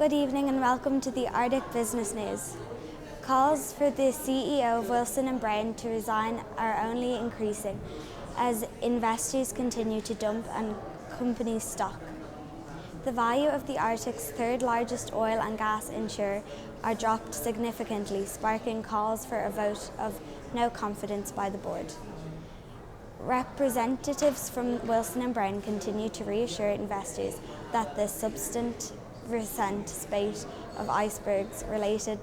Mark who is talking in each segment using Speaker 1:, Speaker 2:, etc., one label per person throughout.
Speaker 1: Good evening and welcome to the Arctic Business News. Calls for the CEO of Wilson & Brown to resign are only increasing as investors continue to dump on company's stock. The value of the Arctic's third largest oil and gas insurer are dropped significantly, sparking calls for a vote of no confidence by the board. Representatives from Wilson & Brown continue to reassure investors that the subsequent recent spate of icebergs-related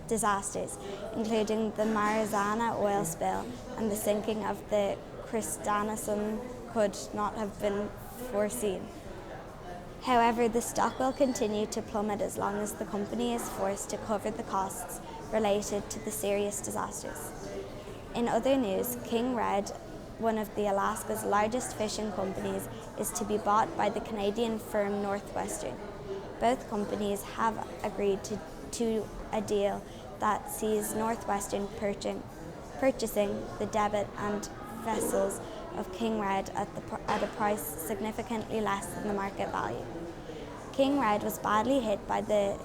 Speaker 1: disasters, including the Marizana oil spill and the sinking of the Christiansson, could not have been foreseen. However, the stock will continue to plummet as long as the company is forced to cover the costs related to the serious disasters. In other news, King Red, one of the Alaska's largest fishing companies, is to be bought by the Canadian firm Northwestern. Both companies have agreed to a deal that sees Northwestern purchasing the debit and vessels of King Red at a price significantly less than the market value. King Red was badly hit by the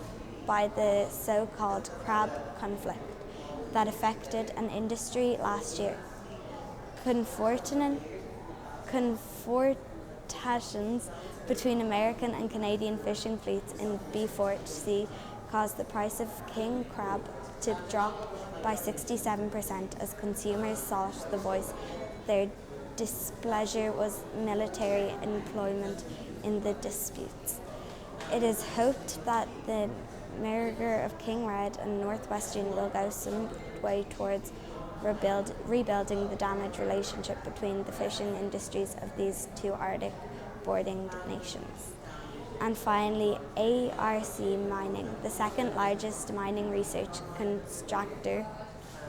Speaker 1: so-called crab conflict that affected an industry last year. Confrontations between American and Canadian fishing fleets in Beaufort Sea caused the price of king crab to drop by 67% as consumers sought the voice. Their displeasure was military involvement in the disputes. It is hoped that the merger of King Red and Northwestern will go some way towards rebuilding the damaged relationship between the fishing industries of these two Arctic bordering nations. And finally, ARC Mining, the second largest mining research contractor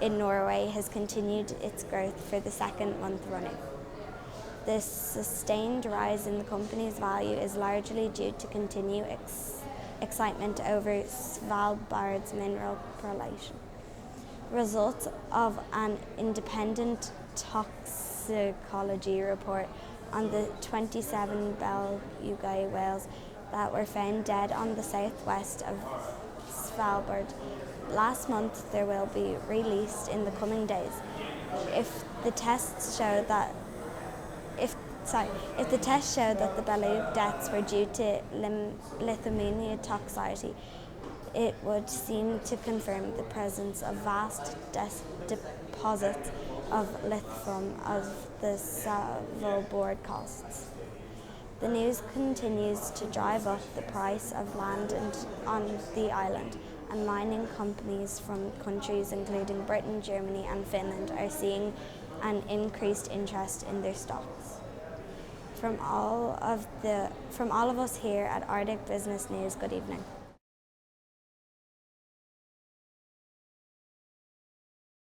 Speaker 1: in Norway, has continued its growth for the second month running. The sustained rise in the company's value is largely due to continued excitement over Svalbard's mineral proliferation. Results of an independent toxicology report on the 27 beluga whales that were found dead on the southwest of Svalbard last month there will be released in the coming days. If the tests show that the beluga deaths were due to lithium toxicity, it would seem to confirm the presence of vast deposits of lithium of the Svalbard coasts. The news continues to drive up the price of land on the island, and mining companies from countries including Britain, Germany and Finland are seeing an increased interest in their stocks. From all of us here at Arctic Business News, good evening.